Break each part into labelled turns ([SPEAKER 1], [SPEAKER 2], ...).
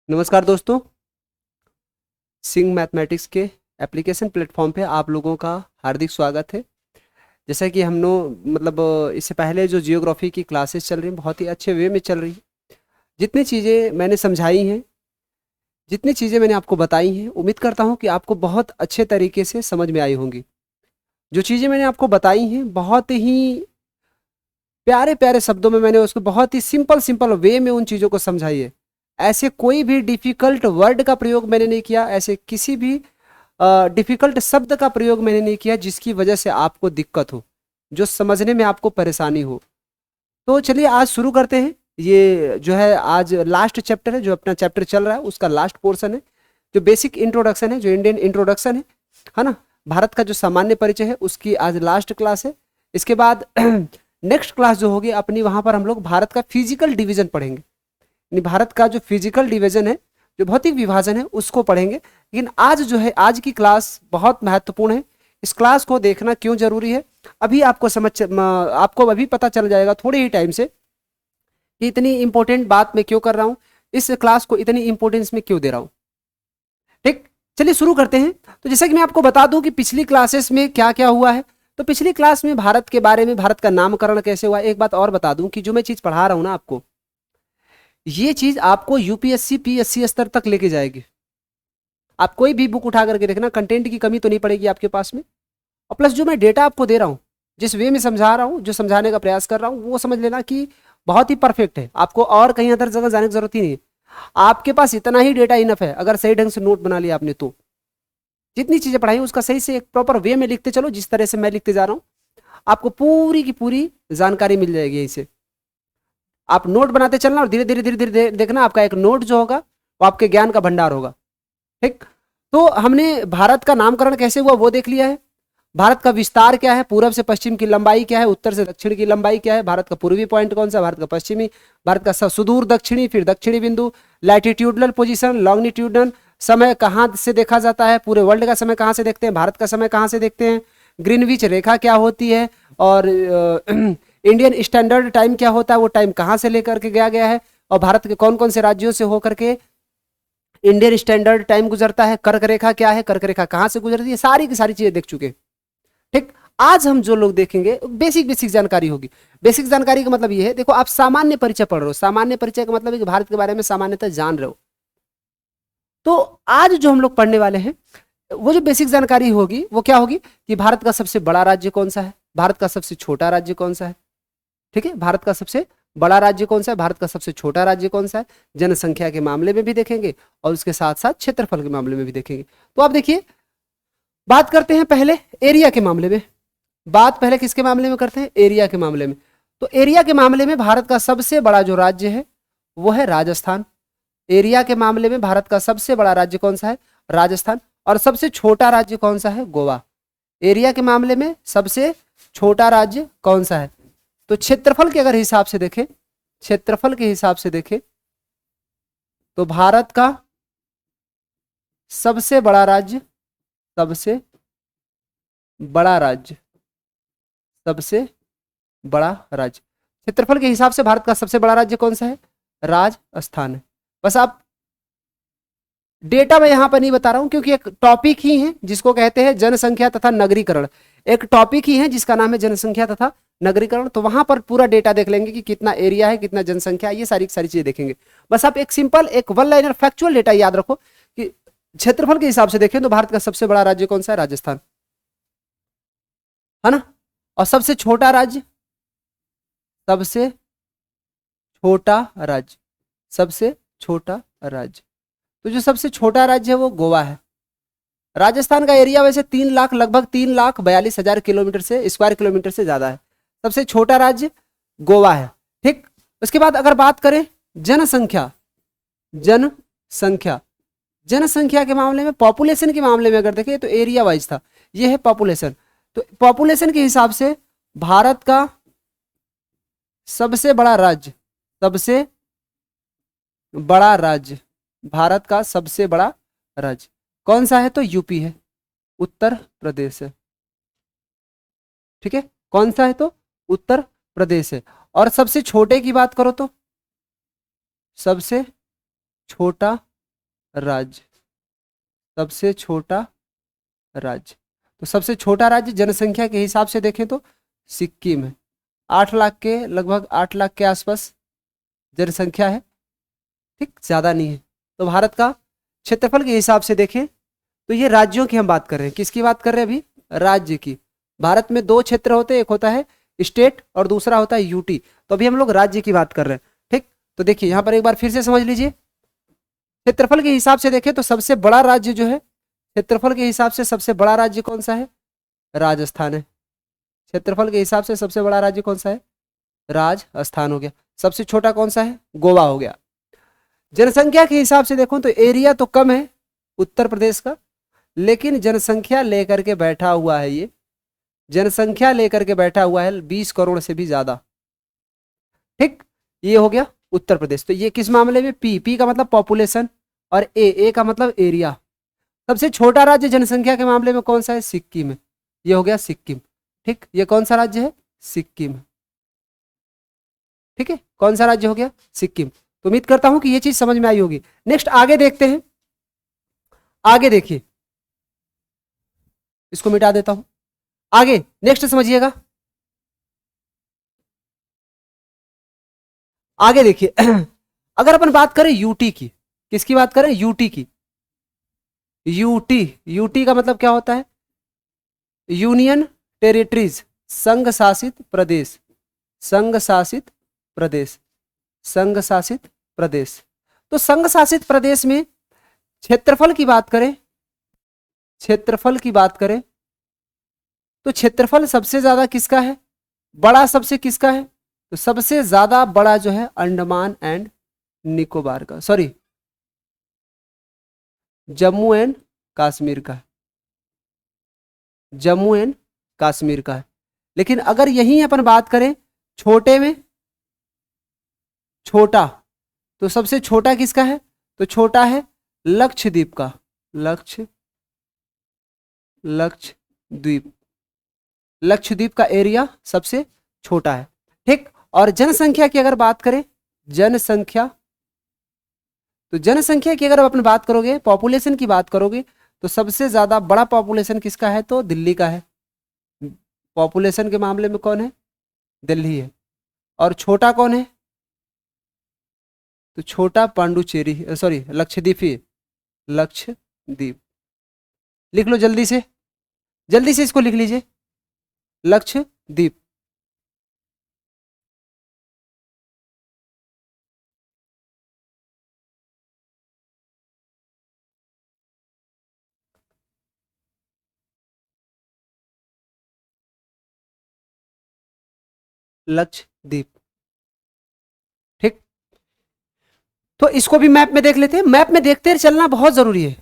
[SPEAKER 1] नमस्कार दोस्तों। सिंग मैथमेटिक्स के एप्लीकेशन प्लेटफॉर्म पे आप लोगों का हार्दिक स्वागत है। जैसा कि हम लोग इससे पहले जो जियोग्राफी की क्लासेस चल रही हैं बहुत ही अच्छे वे में चल रही हैं। जितनी चीज़ें मैंने समझाई हैं, जितनी चीज़ें मैंने आपको बताई हैं, उम्मीद करता हूँ कि आपको बहुत अच्छे तरीके से समझ में आई होंगी। जो चीज़ें मैंने आपको बताई हैं बहुत ही प्यारे प्यारे शब्दों में मैंने उसको बहुत ही सिंपल सिंपल वे में उन चीज़ों को समझाई है। ऐसे कोई भी डिफ़िकल्ट वर्ड का प्रयोग मैंने नहीं किया, ऐसे किसी भी डिफ़िकल्ट शब्द का प्रयोग मैंने नहीं किया जिसकी वजह से आपको दिक्कत हो, जो समझने में आपको परेशानी हो। तो चलिए आज शुरू करते हैं। ये जो है आज लास्ट चैप्टर है, जो अपना चैप्टर चल रहा है उसका लास्ट पोर्शन है, जो बेसिक इंट्रोडक्शन है, जो इंडियन इंट्रोडक्शन है ना। भारत का जो सामान्य परिचय है उसकी आज लास्ट क्लास है। इसके बाद नेक्स्ट क्लास जो होगी अपनी, वहाँ पर हम लोग भारत का फिजिकल डिवीजन पढ़ेंगे। यानी भारत का जो फिजिकल डिवीजन है, जो भौतिक विभाजन है, उसको पढ़ेंगे। लेकिन आज जो है आज की क्लास बहुत महत्वपूर्ण है। इस क्लास को देखना क्यों जरूरी है अभी आपको अभी पता चल जाएगा थोड़े ही टाइम से कि इतनी इंपॉर्टेंट बात मैं क्यों कर रहा हूँ, इस क्लास को इतनी इंपॉर्टेंस में क्यों दे रहा हूँ। ठीक, चलिए शुरू करते हैं। तो जैसा कि मैं आपको बता दूं कि पिछली क्लासेस में क्या क्या हुआ है। तो पिछली क्लास में भारत के बारे में, भारत का नामकरण कैसे हुआ। एक बात और बता दूं कि जो मैं चीज पढ़ा रहा हूं ना आपको, ये चीज आपको यूपीएससी पीएससी स्तर तक लेके जाएगी। आप कोई भी बुक उठा करके देखना, कंटेंट की कमी तो नहीं पड़ेगी आपके पास में। और प्लस जो मैं डेटा आपको दे रहा हूँ, जिस वे में समझा रहा हूँ, जो समझाने का प्रयास कर रहा हूँ, वो समझ लेना कि बहुत ही परफेक्ट है। आपको और कहीं अदर जगह जाने की जरूरत ही नहीं है। आपके पास इतना ही डेटा इनफ है अगर सही ढंग से नोट बना लिया आपने तो। जितनी चीजें पढ़ाई उसका सही से एक प्रॉपर वे में लिखते चलो, जिस तरह से मैं लिखते जा रहा हूँ आपको पूरी की पूरी जानकारी मिल जाएगी। यहीं से आप नोट बनाते चलना और धीरे धीरे धीरे धीरे देखना आपका एक नोट जो होगा वो आपके ज्ञान का भंडार होगा। ठीक, तो हमने भारत का नामकरण कैसे हुआ वो देख लिया है। भारत का विस्तार क्या है, पूरब से पश्चिम की लंबाई क्या है, उत्तर से दक्षिण की लंबाई क्या है, भारत का पूर्वी पॉइंट कौन सा, भारत का पश्चिमी, भारत का सुदूर दक्षिणी, फिर दक्षिणी बिंदु, लैटिट्यूडनल पोजीशन, लॉन्गिट्यूडनल समय कहाँ से देखा जाता है, पूरे वर्ल्ड का समय कहाँ से देखते हैं, भारत का समय कहाँ से देखते हैं, ग्रीनविच रेखा क्या होती है, और इंडियन स्टैंडर्ड टाइम क्या होता है, वो टाइम कहाँ से लेकर के गया है, और भारत के कौन कौन से राज्यों से होकर के इंडियन स्टैंडर्ड टाइम गुजरता है, कर्क रेखा क्या है, कर्क रेखा कहाँ से गुजरती है, सारी की सारी चीजें देख चुके हैं। ठीक, आज हम जो लोग देखेंगे बेसिक बेसिक जानकारी होगी। बेसिक जानकारी का मतलब ये है, देखो आप सामान्य परिचय पढ़ रहे हो, सामान्य परिचय का मतलब है कि भारत के बारे में सामान्यतः जान रहे हो। तो आज जो हम लोग पढ़ने वाले हैं वो जो बेसिक जानकारी होगी वो क्या होगी कि भारत का सबसे बड़ा राज्य कौन सा है, भारत का सबसे छोटा राज्य कौन सा है। ठीक है, भारत का सबसे बड़ा राज्य कौन सा है, भारत का सबसे छोटा राज्य कौन सा है, जनसंख्या के मामले में भी देखेंगे और उसके साथ साथ क्षेत्रफल के मामले में भी देखेंगे। तो आप देखिए, बात करते हैं पहले एरिया के मामले में। बात पहले किसके मामले में करते हैं, एरिया के मामले में। तो एरिया के मामले में भारत का सबसे बड़ा जो राज्य है वो है राजस्थान। एरिया के मामले में भारत का सबसे बड़ा राज्य कौन सा है, राजस्थान। और सबसे छोटा राज्य कौन सा है, गोवा। एरिया के मामले में सबसे छोटा राज्य कौन सा है। तो क्षेत्रफल के अगर हिसाब से देखें, क्षेत्रफल के हिसाब से देखें तो भारत का सबसे बड़ा राज्य, सबसे बड़ा राज्य, सबसे बड़ा राज्य, क्षेत्रफल के हिसाब से भारत का सबसे बड़ा राज्य कौन सा है, राजस्थान है। बस आप डेटा मैं यहां पर नहीं बता रहा हूं क्योंकि एक टॉपिक ही है जिसको कहते हैं जनसंख्या तथा नगरीकरण। एक टॉपिक ही है जिसका नाम है जनसंख्या तथा नगरीकरण। तो वहां पर पूरा डेटा देख लेंगे कि कितना एरिया है, कितना जनसंख्या, ये सारी सारी चीजें देखेंगे। बस आप एक सिंपल एक वन लाइनर फैक्चुअल डेटा याद रखो कि क्षेत्रफल के हिसाब से देखें तो भारत का सबसे बड़ा राज्य कौन सा है, राजस्थान, है ना। और सबसे छोटा राज्य, सबसे छोटा राज्य, सबसे छोटा राज्य, तो जो सबसे छोटा राज्य है वो गोवा है। राजस्थान का एरिया वैसे 3 लाख, लगभग 3,42,000 किलोमीटर से स्क्वायर किलोमीटर से ज्यादा है। सबसे छोटा राज्य गोवा है। ठीक, उसके बाद अगर बात करें जनसंख्या, जनसंख्या, जनसंख्या के मामले में, पॉपुलेशन के मामले में अगर देखें तो एरिया वाइज था, ये है पॉपुलेशन। तो पॉपुलेशन के हिसाब से भारत का सबसे बड़ा राज्य, सबसे बड़ा राज्य, भारत का सबसे बड़ा राज्य कौन सा है, तो यूपी है, उत्तर प्रदेश है। ठीक है, कौन सा है, तो उत्तर प्रदेश है। और सबसे छोटे की बात करो तो सबसे छोटा राज्य, सबसे छोटा राज्य। तो सबसे छोटा राज्य जनसंख्या के हिसाब से देखें तो सिक्किम है। 8 लाख के लगभग 8 लाख के आसपास जनसंख्या है, ठीक, ज्यादा नहीं है। तो भारत का क्षेत्रफल के हिसाब से देखें तो ये राज्यों की हम बात कर रहे हैं। किसकी बात कर रहे हैं अभी? राज्य की। भारत में 2 क्षेत्र होते हैं, एक होता है स्टेट और दूसरा होता है यूटी। तो अभी हम लोग राज्य की बात कर रहे हैं, ठीक। तो देखिए यहाँ पर एक बार फिर से समझ लीजिए, क्षेत्रफल के हिसाब से देखें तो सबसे बड़ा राज्य जो है, क्षेत्रफल के हिसाब से सबसे बड़ा राज्य कौन सा है? राजस्थान है। क्षेत्रफल के हिसाब से सबसे बड़ा राज्य कौन सा है? राजस्थान हो गया। सबसे छोटा कौन सा है? गोवा हो गया। जनसंख्या के हिसाब से देखो तो एरिया तो कम है उत्तर प्रदेश का, लेकिन जनसंख्या लेकर के बैठा हुआ है, ये जनसंख्या लेकर के बैठा हुआ है 20 करोड़ से भी ज्यादा, ठीक। ये हो गया उत्तर प्रदेश। तो ये किस मामले में? पी का मतलब पॉपुलेशन और ए का मतलब एरिया। सबसे छोटा राज्य जनसंख्या के मामले में कौन सा है? सिक्किम है। ये हो गया सिक्किम, ठीक। ये कौन सा राज्य है? सिक्किम, ठीक है। कौन सा राज्य हो गया? सिक्किम। तो उम्मीद करता हूं कि ये चीज समझ में आई होगी। नेक्स्ट आगे देखते हैं। आगे देखिए, इसको मिटा देता हूं। आगे नेक्स्ट समझिएगा। आगे देखिए अगर अपन बात करें यूटी की, किसकी बात करें? यूटी की। यूटी का मतलब क्या होता है? यूनियन टेरिटरीज, संघ शासित प्रदेश, संघ शासित प्रदेश, संघ शासित प्रदेश। तो संघ शासित प्रदेश में क्षेत्रफल की बात करें, क्षेत्रफल की बात करें तो क्षेत्रफल सबसे ज्यादा किसका है? बड़ा सबसे किसका है? तो सबसे ज्यादा बड़ा जो है अंडमान एंड निकोबार का, सॉरी जम्मू एंड कश्मीर का है, जम्मू एंड कश्मीर का है। लेकिन अगर यहीं अपन बात करें छोटे में, छोटा, तो सबसे छोटा किसका है? तो छोटा है लक्षद्वीप का, लक्षद्वीप, लक्षद्वीप का एरिया सबसे छोटा है, ठीक। और जनसंख्या की अगर बात करें, जनसंख्या, तो जनसंख्या की अगर अपन बात करोगे, पॉपुलेशन की बात करोगे, तो सबसे ज्यादा बड़ा पॉपुलेशन किसका है? तो दिल्ली का है। पॉपुलेशन के मामले में कौन है? दिल्ली है। और छोटा कौन है? तो छोटा पांडुचेरी, सॉरी लक्षद्वीप ही, लक्षद्वीप। लिख लो जल्दी से, जल्दी से इसको लिख लीजिए, लक्षद्वीप। लक्षद्वीप, ठीक। तो इसको भी मैप में देख लेते हैं। मैप में देखते चलना बहुत जरूरी है।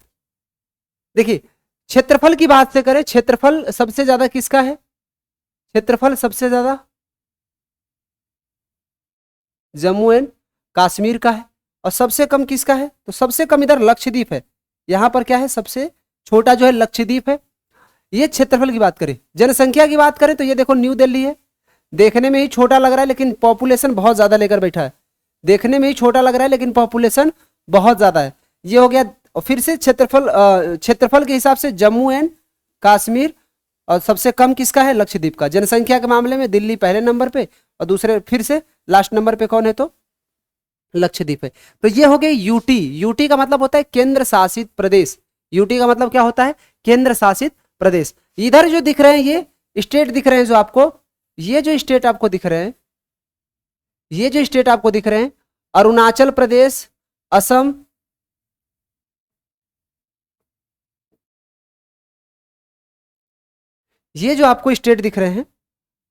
[SPEAKER 1] देखिए क्षेत्रफल की बात से करें, क्षेत्रफल सबसे ज्यादा किसका है? क्षेत्रफल सबसे ज्यादा जम्मू एंड कश्मीर का है। और सबसे कम किसका है? तो सबसे कम इधर लक्षद्वीप है। यहां पर क्या है? सबसे छोटा जो है लक्षद्वीप है। ये क्षेत्रफल की बात करें। जनसंख्या की बात करें तो ये देखो न्यू दिल्ली है, देखने में ही छोटा लग रहा है लेकिन पॉपुलेशन बहुत ज्यादा लेकर बैठा है। देखने में ही छोटा लग रहा है लेकिन पॉपुलेशन बहुत ज्यादा है। ये हो गया। और फिर से क्षेत्रफल के हिसाब से जम्मू एंड कश्मीर, और सबसे कम किसका है? लक्षद्वीप का। जनसंख्या के मामले में दिल्ली पहले नंबर पे, और दूसरे फिर से लास्ट नंबर पे कौन है? तो लक्षद्वीप है। तो ये हो गई यूटी। यूटी का मतलब होता है केंद्र शासित प्रदेश। यूटी का मतलब क्या होता है? केंद्र शासित प्रदेश। इधर जो दिख रहे हैं ये स्टेट दिख रहे हैं जो आपको, ये जो स्टेट आपको दिख रहे हैं, ये जो स्टेट आपको दिख रहे हैं, अरुणाचल प्रदेश, असम, ये जो आपको स्टेट दिख रहे हैं,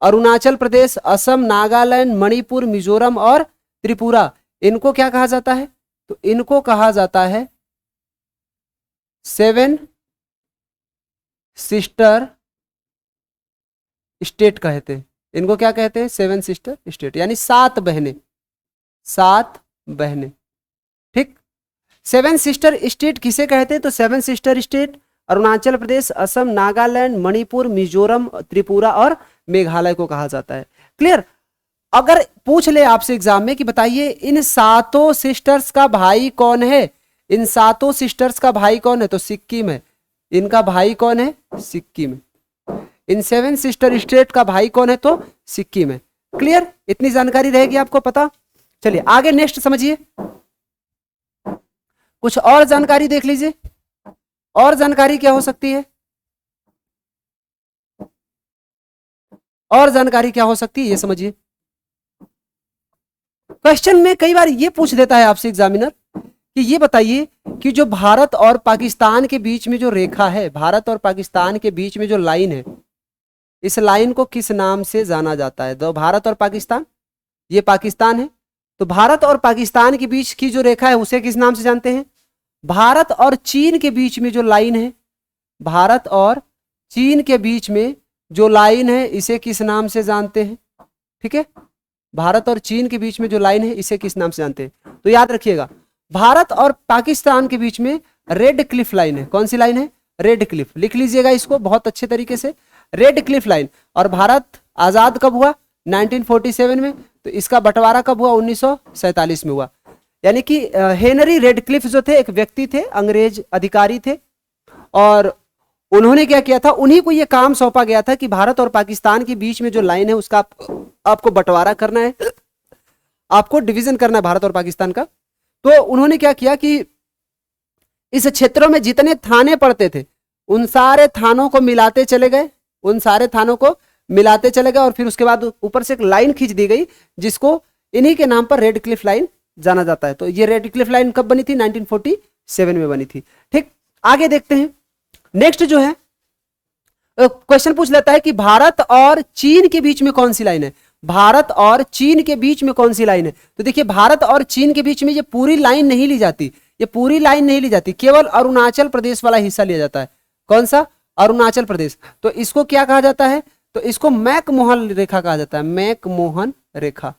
[SPEAKER 1] अरुणाचल प्रदेश, असम, नागालैंड, मणिपुर, मिजोरम और त्रिपुरा, इनको क्या कहा जाता है? तो इनको कहा जाता है 7 सिस्टर स्टेट कहते हैं। इनको क्या कहते हैं? 7 सिस्टर स्टेट, यानी 7 बहनें, 7 बहनें, ठीक। 7 सिस्टर स्टेट किसे कहते हैं? तो 7 सिस्टर स्टेट अरुणाचल प्रदेश, असम, नागालैंड, मणिपुर, मिजोरम, त्रिपुरा और मेघालय को कहा जाता है। क्लियर? अगर पूछ ले आपसे एग्जाम में कि बताइए इन 7 सिस्टर्स का भाई कौन है, इन 7 सिस्टर्स का भाई कौन है? तो सिक्किम है। इनका भाई कौन है? सिक्किम है। इन 7 सिस्टर स्टेट का भाई कौन है? तो सिक्किम है। क्लियर? इतनी जानकारी रहेगी आपको पता। चलिए आगे नेक्स्ट समझिए, कुछ और जानकारी देख लीजिए। और जानकारी क्या हो सकती है? और जानकारी क्या हो सकती है ये समझिए। क्वेश्चन में कई बार ये पूछ देता है आपसे एग्जामिनर कि ये बताइए कि जो भारत और पाकिस्तान के बीच में जो रेखा है, भारत और पाकिस्तान के बीच में जो लाइन है, इस लाइन को किस नाम से जाना जाता है? तो भारत और पाकिस्तान, ये पाकिस्तान है, तो भारत और पाकिस्तान के बीच की जो रेखा है उसे किस नाम से जानते हैं? भारत और चीन के बीच में जो लाइन है, भारत और चीन के बीच में जो लाइन है इसे किस नाम से जानते हैं? ठीक है, भारत और चीन के बीच में जो लाइन है इसे किस नाम से जानते हैं? तो याद रखिएगा, भारत और पाकिस्तान के बीच में रेड क्लिफ लाइन है। कौन सी लाइन है? Red Cliff. लिख लीजिएगा इसको बहुत अच्छे तरीके से, रेड क्लिफ लाइन। और भारत आजाद कब हुआ? 1947 में। तो इसका बंटवारा कब हुआ? 1947 में हुआ। यानी कि हेनरी रेडक्लिफ जो थे एक व्यक्ति थे, अंग्रेज अधिकारी थे, और उन्होंने क्या किया था, उन्हीं को यह काम सौंपा गया था कि भारत और पाकिस्तान के बीच में जो लाइन है उसका आपको बंटवारा करना है, आपको डिवीजन करना है भारत और पाकिस्तान का। तो उन्होंने क्या किया कि इस क्षेत्रों में जितने थाने पड़ते थे उन सारे थानों को मिलाते चले गए, उन सारे थानों को मिलाते चले गए, और फिर उसके बाद ऊपर से एक लाइन खींच दी गई जिसको इन्हीं के नाम पर रेड क्लिफ लाइन जाना जाता है। तो ये रेड क्लिफ लाइन कब बनी थी? 1947 में बनी थी। ठीक, आगे देखते हैं। नेक्स्ट जो है क्वेश्चन पूछ लेता है कि भारत और चीन के बीच में कौन सी लाइन है? भारत और चीन के बीच में कौन सी लाइन है? तो देखिए, भारत और चीन के बीच में ये पूरी लाइन नहीं ली जाती, ये पूरी लाइन नहीं ली जाती, केवल अरुणाचल प्रदेश वाला हिस्सा लिया जाता है। कौन सा? अरुणाचल प्रदेश। तो इसको क्या कहा जाता है? तो इसको मैकमोहन रेखा कहा जाता है। मैकमोहन रेखा,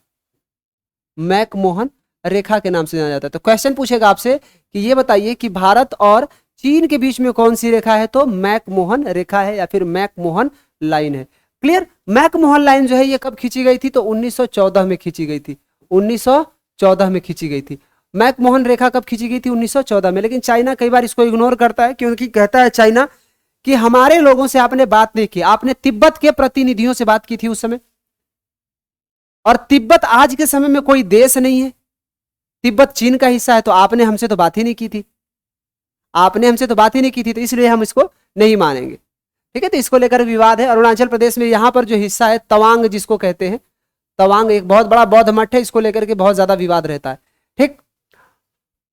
[SPEAKER 1] मैकमोहन रेखा के नाम से जाना जाता है। तो क्वेश्चन पूछेगा आपसे कि ये बताइए कि भारत और चीन के बीच में कौन सी रेखा है? तो मैकमोहन रेखा है या फिर मैकमोहन लाइन है। क्लियर? मैकमोहन लाइन जो है ये कब खींची गई थी? तो 1914 में खींची गई थी। 1914 में खींची गई थी। मैकमोहन रेखा कब खींची गई थी? 1914 में। लेकिन चाइना कई बार इसको इग्नोर करता है, क्योंकि कहता है चाइना कि हमारे लोगों से आपने बात नहीं की, आपने तिब्बत के प्रतिनिधियों से बात की थी उस समय, और तिब्बत आज के समय में कोई देश नहीं है, तिब्बत चीन का हिस्सा है, तो आपने हमसे तो बात ही नहीं की थी, आपने हमसे तो बात ही नहीं की थी, तो इसलिए हम इसको नहीं मानेंगे। ठीक है, तो इसको लेकर विवाद है। अरुणाचल प्रदेश में यहां पर जो हिस्सा है तवांग जिसको कहते हैं, तवांग एक बहुत बड़ा बौद्ध मठ है, इसको लेकर के बहुत ज्यादा विवाद रहता है। ठीक,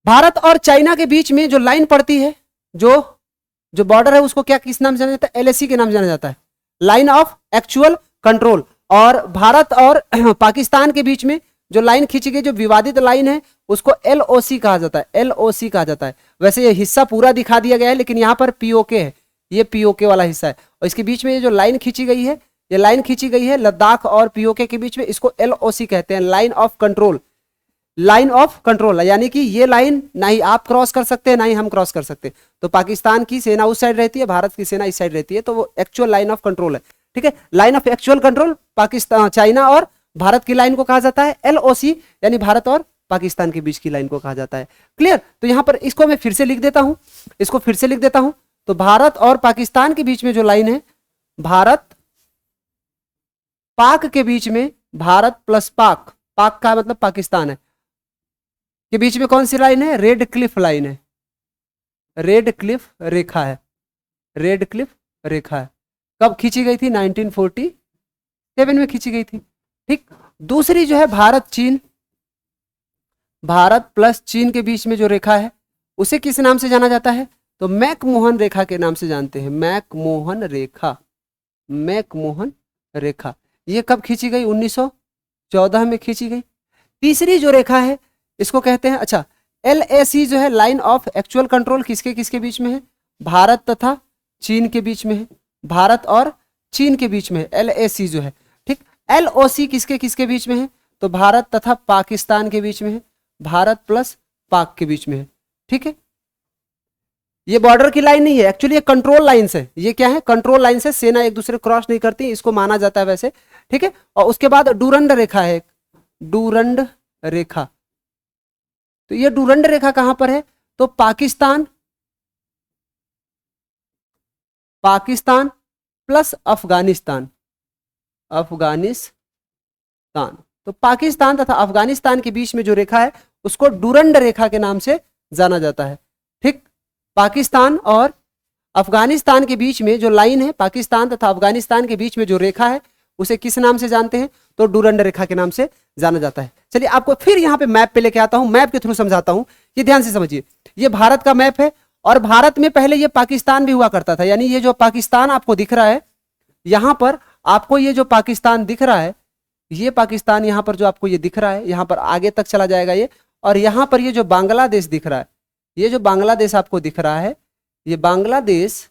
[SPEAKER 1] भारत और चाइना के बीच में जो लाइन पड़ती है, जो बॉर्डर है, उसको क्या किस नाम से जाना जाता है? एलएसी के नाम से जाना जाता है, लाइन ऑफ एक्चुअल कंट्रोल। और भारत और पाकिस्तान के बीच में जो लाइन खींची गई, जो विवादित लाइन है, उसको एलओसी कहा जाता है, एलओसी कहा जाता है। वैसे ये हिस्सा पूरा दिखा दिया गया है, लेकिन यहाँ पर पीओके है, ये पीओके वाला हिस्सा है, और इसके बीच में ये जो लाइन खींची गई है, ये लाइन खींची गई है लद्दाख और पीओके के बीच में, इसको एलओसी कहते हैं, line of control. Line of control, यानी कि ये लाइन ना ही आप क्रॉस कर सकते हैं ना ही हम क्रॉस कर सकते। तो पाकिस्तान की सेना उस साइड रहती है, भारत की सेना इस साइड रहती है, तो वो एक्चुअल लाइन ऑफ कंट्रोल है। ठीक है, line of actual control Pakistan, China और भारत की लाइन को कहा जाता है एलओसी, यानी भारत और पाकिस्तान के बीच की लाइन को कहा जाता है। क्लियर? तो यहां पर इसको मैं फिर से लिख देता हूं, इसको फिर से लिख देता हूं। तो भारत और पाकिस्तान के बीच में जो लाइन है, भारत पाक के बीच में, भारत प्लस पाक, पाक का मतलब पाकिस्तान है, के बीच में कौन सी लाइन है? रेड क्लिफ लाइन है, रेड क्लिफ रेखा है, रेड क्लिफ रेखा है। कब खींची गई थी? 1947 में खींची गई थी। ठीक, दूसरी जो है भारत चीन, भारत प्लस चीन के बीच में जो रेखा है उसे किस नाम से जाना जाता है? तो मैकमोहन रेखा के नाम से जानते हैं, मैकमोहन रेखा, मैकमोहन रेखा। ये कब खींची गई? 1914 में खींची गई। तीसरी जो रेखा है इसको कहते हैं, अच्छा, एलएसी जो है, लाइन ऑफ एक्चुअल कंट्रोल, किसके किसके बीच में है? भारत तथा चीन के बीच में है, भारत और चीन के बीच में है एलएसी जो है। ठीक, एलओसी किसके किसके बीच में है? तो भारत तथा पाकिस्तान के बीच में है, भारत प्लस पाक के बीच में है। ठीक है, ये बॉर्डर की लाइन नहीं है, एक्चुअली ये कंट्रोल लाइन है। ये क्या है? कंट्रोल लाइन से, सेना एक दूसरे क्रॉस नहीं करती, इसको माना जाता है वैसे। ठीक है, और उसके बाद डूरंड रेखा है, डूरंड रेखा। तो ये डूरंड रेखा कहां पर है? तो पाकिस्तान प्लस अफगानिस्तान, तो पाकिस्तान तथा अफगानिस्तान के बीच में जो रेखा है उसको डूरंड रेखा के नाम से जाना जाता है। ठीक, पाकिस्तान और अफगानिस्तान के बीच में जो लाइन है, पाकिस्तान तथा अफगानिस्तान के बीच में जो रेखा है उसे किस नाम से जानते हैं? तो डूरंड रेखा के नाम से जाना जाता है। चलिए आपको फिर यहाँ पे मैप पे लेके आता हूं, मैप के थ्रू समझाता हूं। ये ध्यान से समझिए, ये भारत का मैप है और भारत में पहले ये पाकिस्तान भी हुआ करता था। यानी ये जो पाकिस्तान आपको दिख रहा है, यहां पर आपको ये जो पाकिस्तान दिख रहा है, ये पाकिस्तान यहां पर जो आपको ये दिख रहा है, यहां पर आगे तक चला जाएगा ये, और यहां पर ये जो बांग्लादेश दिख रहा है, ये जो बांग्लादेश आपको दिख रहा है, ये बांग्लादेश,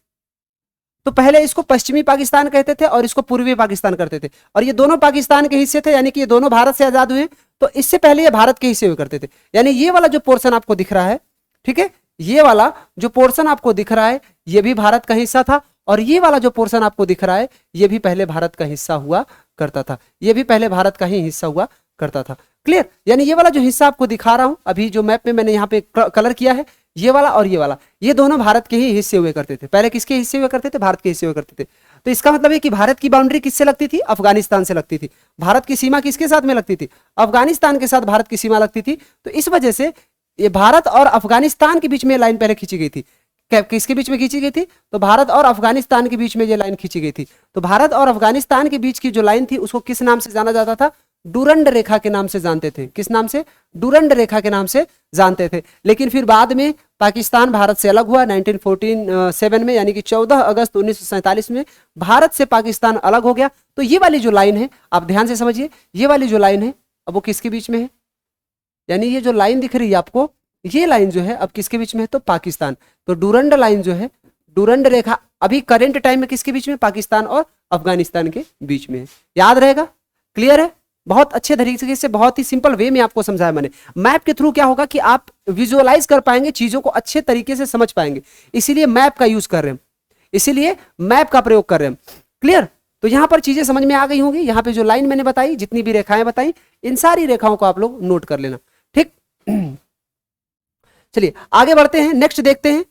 [SPEAKER 1] तो पहले इसको पश्चिमी पाकिस्तान कहते थे और इसको पूर्वी पाकिस्तान करते थे, और ये दोनों पाकिस्तान के हिस्से थे, यानी कि ये दोनों भारत से आजाद हुए। तो इससे पहले ये भारत के हिस्से हुए करते थे। यानी ये वाला जो पोर्शन आपको दिख रहा है, ठीक है, ये वाला जो पोर्शन आपको दिख रहा है ये भी भारत का हिस्सा था, और ये वाला जो पोर्शन आपको दिख रहा है ये भी पहले भारत का हिस्सा हुआ करता था, ये भी पहले भारत का ही हिस्सा हुआ करता था। क्लियर? यानी ये वाला जो हिस्सा आपको दिखा रहा हूं अभी, जो मैप में मैंने यहाँ पे कलर किया है, ये वाला और ये वाला, ये दोनों भारत के ही हिस्से हुए करते थे। पहले किसके हिस्से हुए करते थे? भारत के हिस्से हुए करते थे। तो इसका मतलब है कि भारत की बाउंड्री किससे लगती थी? अफगानिस्तान से लगती थी। भारत की सीमा किसके साथ में लगती थी? अफगानिस्तान के साथ भारत की सीमा लगती थी। तो इस वजह से ये भारत और अफगानिस्तान के बीच में लाइन पहले खींची गई थी। किसके बीच में खींची गई थी? तो भारत और अफगानिस्तान के बीच में ये लाइन खींची गई थी। तो भारत और अफगानिस्तान के बीच की जो लाइन थी उसको किस नाम से जाना जाता था? डूरंड रेखा के नाम से जानते थे। किस नाम से? डूरंड रेखा के नाम से जानते थे। लेकिन फिर बाद में पाकिस्तान भारत से अलग हुआ 1947 में, यानी कि 14 अगस्त 1947 में भारत से पाकिस्तान अलग हो गया। तो ये वाली जो लाइन है आप ध्यान से समझिए, ये वाली जो लाइन है अब वो किसके बीच में है? यानी ये जो लाइन दिख रही है आपको, ये लाइन जो है अब किसके बीच में है? तो पाकिस्तान। तो डूरंड लाइन जो है, डूरंड रेखा अभी करंट टाइम में किसके बीच में? पाकिस्तान और अफगानिस्तान के बीच में है। याद रहेगा? क्लियर है? बहुत अच्छे तरीके से, बहुत ही सिंपल वे में आपको समझाया मैंने। मैप के थ्रू क्या होगा कि आप विजुअलाइज कर पाएंगे, चीजों को अच्छे तरीके से समझ पाएंगे। इसीलिए मैप का यूज कर रहे हैं, इसीलिए मैप का प्रयोग कर रहे हैं। क्लियर? तो यहां पर चीजें समझ में आ गई होंगी। यहां पे जो लाइन मैंने बताई, जितनी भी रेखाएं बताई, इन सारी रेखाओं को आप लोग नोट कर लेना। ठीक, चलिए आगे बढ़ते हैं, नेक्स्ट देखते हैं।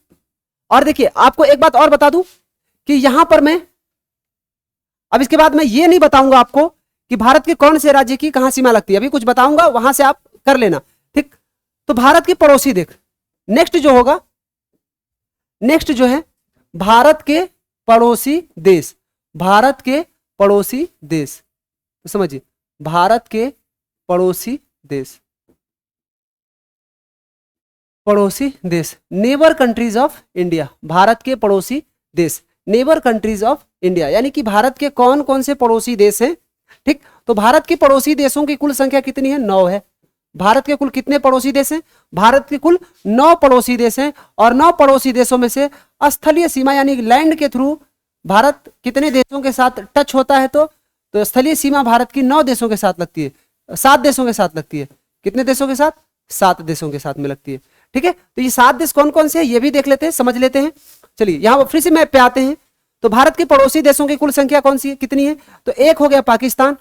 [SPEAKER 1] और देखिए आपको एक बात और बता दूं कि यहां पर मैं अब इसके बाद मैं ये नहीं बताऊंगा आपको कि भारत के कौन से राज्य की कहां सीमा लगती है, अभी कुछ बताऊंगा वहां से आप कर लेना। ठीक, तो भारत के पड़ोसी देख, नेक्स्ट जो होगा, नेक्स्ट जो है भारत के पड़ोसी देश, भारत के पड़ोसी देश, तो समझिए भारत के पड़ोसी देश, पड़ोसी देश, neighbour countries of India, Bharat के पड़ोसी देश, नेबर कंट्रीज ऑफ इंडिया, यानी कि भारत के कौन कौन से पड़ोसी देश हैं। ठीक, तो भारत के पड़ोसी देशों की कुल संख्या कितनी है? 9 है। भारत के कुल कितने पड़ोसी देश हैं? भारत के कुल 9 पड़ोसी देश हैं, और 9 पड़ोसी देशों में से स्थलीय सीमा यानी लैंड के थ्रू भारत कितने देशों के साथ टच होता है? तो स्थलीय सीमा भारत की 9 देशों के साथ लगती है, 7 देशों के साथ लगती है। कितने देशों के साथ? 7 देशों के साथ में लगती है। ठीक है, तो ये 7 देश कौन कौन से हैं ये भी देख लेते हैं, समझ लेते हैं। चलिए यहां फिर से मैप पे आते हैं। तो भारत के पड़ोसी देशों की कुल संख्या कौन सी है, कितनी है? तो एक हो गया पाकिस्तान,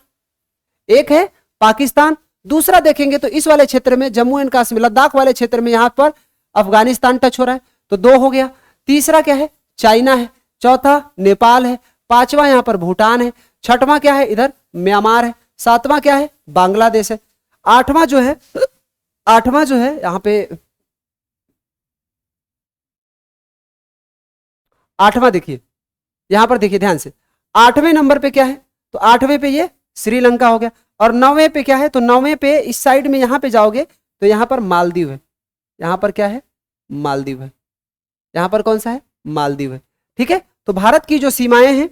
[SPEAKER 1] एक है पाकिस्तान। दूसरा देखेंगे तो इस वाले क्षेत्र में जम्मू एंड कश्मीर, लद्दाख वाले क्षेत्र में यहां पर अफगानिस्तान टच हो रहा है, तो 2 हो गया। तीसरा क्या है? चाइना है। चौथा नेपाल है। पांचवा यहां पर भूटान है। छठवां क्या है? इधर म्यांमार है। सातवां क्या है? बांग्लादेश है। आठवां जो है यहां पे, आठवां देखिए, यहां पर देखिए ध्यान से, 8वें नंबर पे क्या है? तो 8वें पे ये श्रीलंका हो गया। और 9वें पे क्या है? तो 9वें पे इस साइड में यहां पे जाओगे तो यहां पर मालदीव है। यहां पर क्या है? मालदीव है। यहां पर कौन सा है? मालदीव है। ठीक है, तो भारत की जो सीमाएं हैं,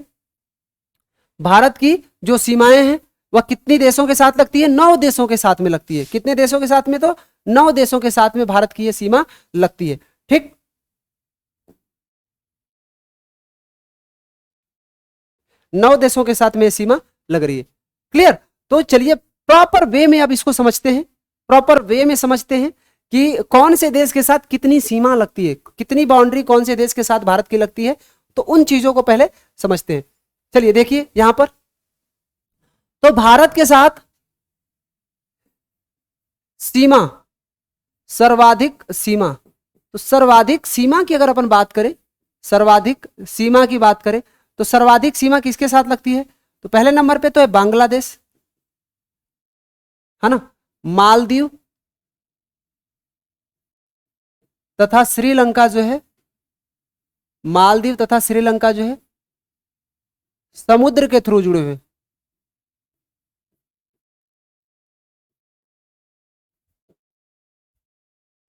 [SPEAKER 1] भारत की जो सीमाएं हैं वह कितनी देशों के साथ लगती है? 9 देशों के साथ में लगती है। कितने देशों के साथ में? तो 9 देशों के साथ में भारत की यह सीमा लगती है। ठीक, 9 देशों के साथ में सीमा लग रही है। क्लियर? तो चलिए प्रॉपर वे में अब इसको समझते हैं, प्रॉपर वे में समझते हैं कि कौन से देश के साथ कितनी सीमा लगती है, कितनी बाउंड्री कौन से देश के साथ भारत की लगती है। तो उन चीजों को पहले समझते हैं। चलिए देखिए यहां पर, तो भारत के साथ सीमा, सर्वाधिक सीमा, तो सर्वाधिक सीमा की अगर अपन बात करें, सर्वाधिक सीमा की बात करें तो सर्वाधिक सीमा किसके साथ लगती है? तो पहले नंबर पे तो है बांग्लादेश, है ना, मालदीव तथा श्रीलंका जो है, मालदीव तथा श्रीलंका जो है समुद्र के थ्रू जुड़े हुए।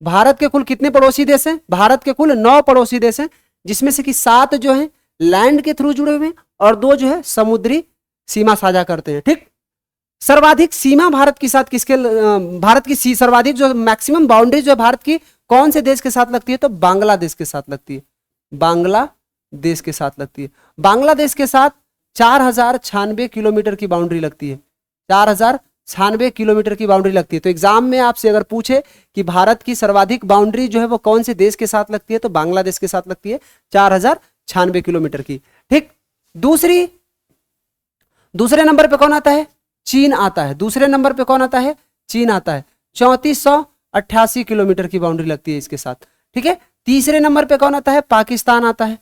[SPEAKER 1] भारत के कुल कितने पड़ोसी देश हैं? भारत के कुल 9 पड़ोसी देश हैं, जिसमें से कि 7 जो है लैंड के थ्रू जुड़े हुए हैं और 2 जो है समुद्री सीमा साझा करते हैं। ठीक, सर्वाधिक सीमा भारत के साथ किसके, भारत की सर्वाधिक जो मैक्सिमम बाउंड्री जो है भारत की कौन से देश के साथ लगती है? तो बांग्लादेश के साथ लगती है, बांग्लादेश के साथ लगती है। बांग्लादेश के साथ 4096 किलोमीटर की बाउंड्री लगती है, 4096 किलोमीटर की बाउंड्री लगती है। तो एग्जाम में आपसे अगर पूछे कि भारत की सर्वाधिक बाउंड्री जो है वो कौन से देश के साथ लगती है, तो बांग्लादेश के साथ लगती है 4096 किलोमीटर की। ठीक, दूसरे नंबर पे कौन आता है? चीन आता है। दूसरे नंबर पे कौन आता है? चीन आता है, 3488 किलोमीटर की बाउंड्री लगती है इसके साथ। ठीक है, तीसरे नंबर पे कौन आता है? पाकिस्तान आता है।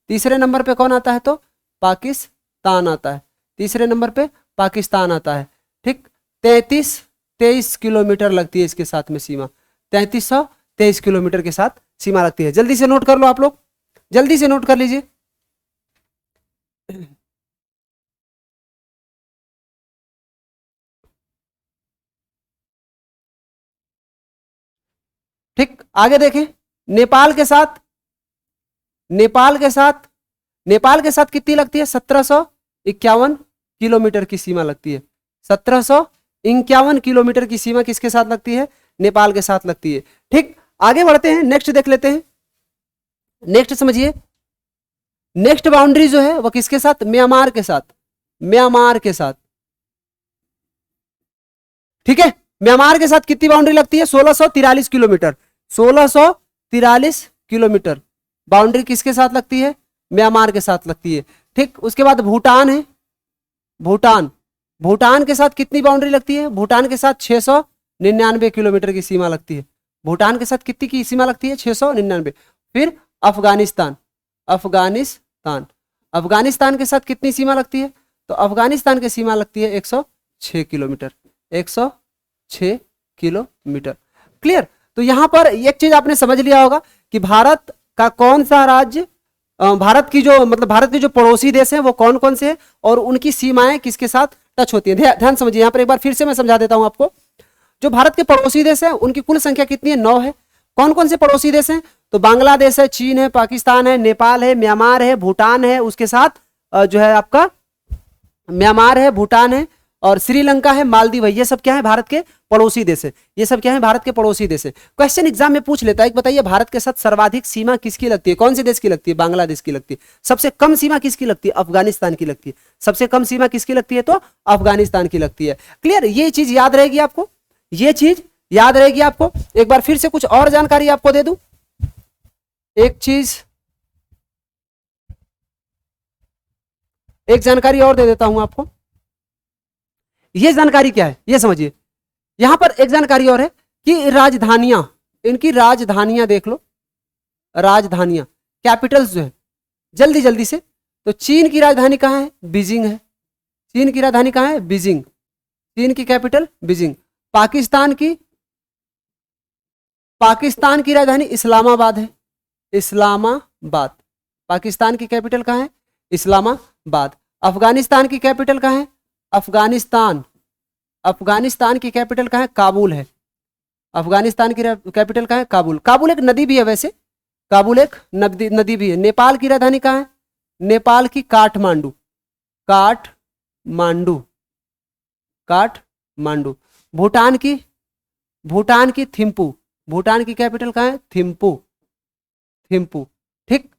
[SPEAKER 1] तीसरे नंबर पे कौन आता है? तो पाकिस्तान आता है, तीसरे नंबर पे पाकिस्तान आता है। ठीक, 3323 किलोमीटर लगती है इसके साथ में सीमा, 3323 किलोमीटर के साथ सीमा लगती है। जल्दी से नोट कर लो आप लोग, जल्दी से नोट कर लीजिए। ठीक, आगे देखें, नेपाल के साथ, नेपाल के साथ, नेपाल के साथ कितनी लगती है? 1751 किलोमीटर की सीमा लगती है, 1751 किलोमीटर की सीमा किसके साथ लगती है? नेपाल के साथ लगती है। ठीक, आगे बढ़ते हैं, नेक्स्ट देख लेते हैं। नेक्स्ट समझिए, नेक्स्ट बाउंड्री जो है वो किसके साथ? म्यांमार के साथ, म्यांमार के साथ। ठीक है, म्यांमार के साथ कितनी बाउंड्री लगती है? 1643 किलोमीटर, 1643 किलोमीटर बाउंड्री किसके साथ लगती है? म्यांमार के साथ लगती है। ठीक, उसके बाद भूटान है, भूटान, भूटान के साथ कितनी बाउंड्री लगती है? भूटान के साथ 699 किलोमीटर की सीमा लगती है। भूटान के साथ कितनी की सीमा लगती है? 699। फिर अफगानिस्तान, अफगानिस्तान, अफगानिस्तान के साथ कितनी सीमा लगती है? तो अफगानिस्तान की सीमा लगती है 106 किलोमीटर, 106 किलोमीटर। क्लियर? तो यहां पर एक चीज आपने समझ लिया होगा कि भारत का कौन सा राज्य, भारत की जो मतलब भारत के जो पड़ोसी देश हैं वो कौन कौन से हैं और उनकी सीमाएं किसके साथ टच होती हैं। ध्यान समझिए, यहां पर एक बार फिर से मैं समझा देता हूं आपको। जो भारत के पड़ोसी देश हैं उनकी कुल संख्या कितनी है? 9 है। कौन कौन से पड़ोसी देश हैं? तो बांग्लादेश है, चीन है, पाकिस्तान है, नेपाल है, म्यांमार है, भूटान है, उसके साथ जो है आपका म्यांमार है, भूटान है और श्रीलंका है, मालदीव है। ये सब क्या है? भारत के पड़ोसी देश है। ये सब क्या है? भारत के पड़ोसी देश है। क्वेश्चन एग्जाम में पूछ लेता है, एक बताइए भारत के साथ सर्वाधिक सीमा किसकी लगती है? कौन से देश की लगती है? बांग्लादेश की लगती है। सबसे कम सीमा किसकी लगती है? अफगानिस्तान की लगती है। सबसे कम सीमा किसकी लगती है? तो अफगानिस्तान की लगती है। क्लियर? ये चीज याद रहेगी आपको, ये चीज याद रहेगी आपको। एक बार फिर से कुछ और जानकारी आपको दे दूं, एक चीज, एक जानकारी और दे देता हूं आपको। ये जानकारी क्या है ये समझिए। यहां पर एक जानकारी और है कि राजधानियां, इनकी राजधानियां देख लो, राजधानियां, कैपिटल्स जो है, जल्दी जल्दी से। तो चीन की राजधानी कहां है? बीजिंग है। चीन की राजधानी कहां है? बीजिंग। चीन की कैपिटल बीजिंग। पाकिस्तान की, पाकिस्तान की राजधानी इस्लामाबाद है, इस्लामाबाद। पाकिस्तान की कैपिटल कहां है? इस्लामाबाद। अफगानिस्तान की कैपिटल कहां है? अफगानिस्तान। अफगानिस्तान की कैपिटल कहां है? काबुल है। अफगानिस्तान की कैपिटल कहां है? काबुल। काबुल एक नदी भी है वैसे, काबुल एक नदी भी है। नेपाल की राजधानी कहां है? नेपाल की काठमांडू, काठमांडू, काठमांडू। भूटान की, भूटान की थिम्पू। भूटान की कैपिटल कहां है? थिम्पू, थिम्पू। ठीक,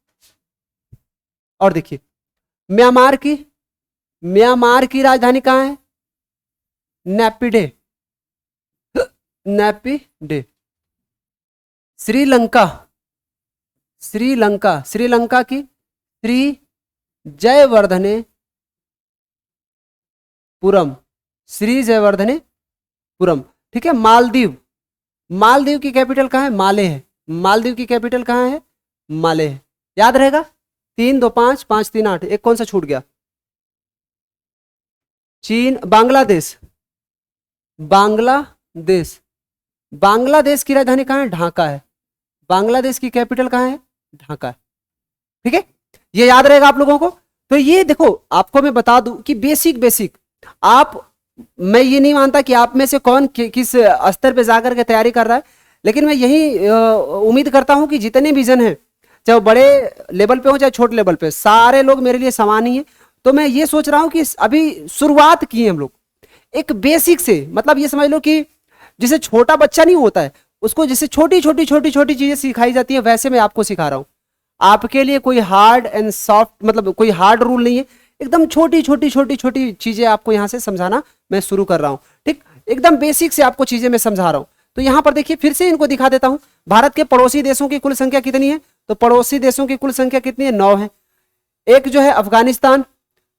[SPEAKER 1] और देखिए म्यांमार की, म्यांमार की राजधानी कहां है? नेपिडे, नेपिडे। श्रीलंका, श्रीलंका, श्रीलंका की श्री जयवर्धनेपुरम, श्री जयवर्धनेपुरम। ठीक है, मालदीव, मालदीव की कैपिटल कहां है? माले है, मालदीव की कैपिटल कहाँ है? माले है। याद रहेगा? 3 2 5 5 3 8, एक कौन सा छूट गया? चीन, बांग्लादेश, बांग्लादेश, बांग्लादेश की राजधानी कहाँ है? ढाका है। बांग्लादेश की कैपिटल कहाँ है? ढाका है। ठीक है, ये याद रहेगा आप लोगों को। तो ये देखो, आपको मैं बता दूं कि बेसिक बेसिक आप, मैं ये नहीं मानता कि आप में से कौन किस स्तर पे जाकर के तैयारी कर रहा है, लेकिन मैं यही उम्मीद करता हूं कि जितने भी जन हैं, चाहे वो बड़े लेवल पे हो चाहे छोटे लेवल पे, सारे लोग मेरे लिए समान ही है। तो मैं ये सोच रहा हूं कि अभी शुरुआत की है हम लोग एक बेसिक से, मतलब ये समझ लो कि जिसे छोटा बच्चा नहीं होता है उसको जिसे छोटी छोटी छोटी छोटी चीजें सिखाई जाती है, वैसे मैं आपको सिखा रहा हूं। आपके लिए कोई हार्ड एंड सॉफ्ट, मतलब कोई हार्ड रूल नहीं है, एकदम छोटी छोटी छोटी छोटी चीजें आपको यहां से समझाना मैं शुरू कर रहा हूं। ठीक, एकदम बेसिक से आपको चीजें मैं समझा रहा हूं। तो यहां पर देखिए, फिर से इनको दिखा देता हूं। भारत के पड़ोसी देशों की कुल संख्या कितनी है? तो पड़ोसी देशों की कुल संख्या कितनी है? 9 है। एक जो है अफगानिस्तान,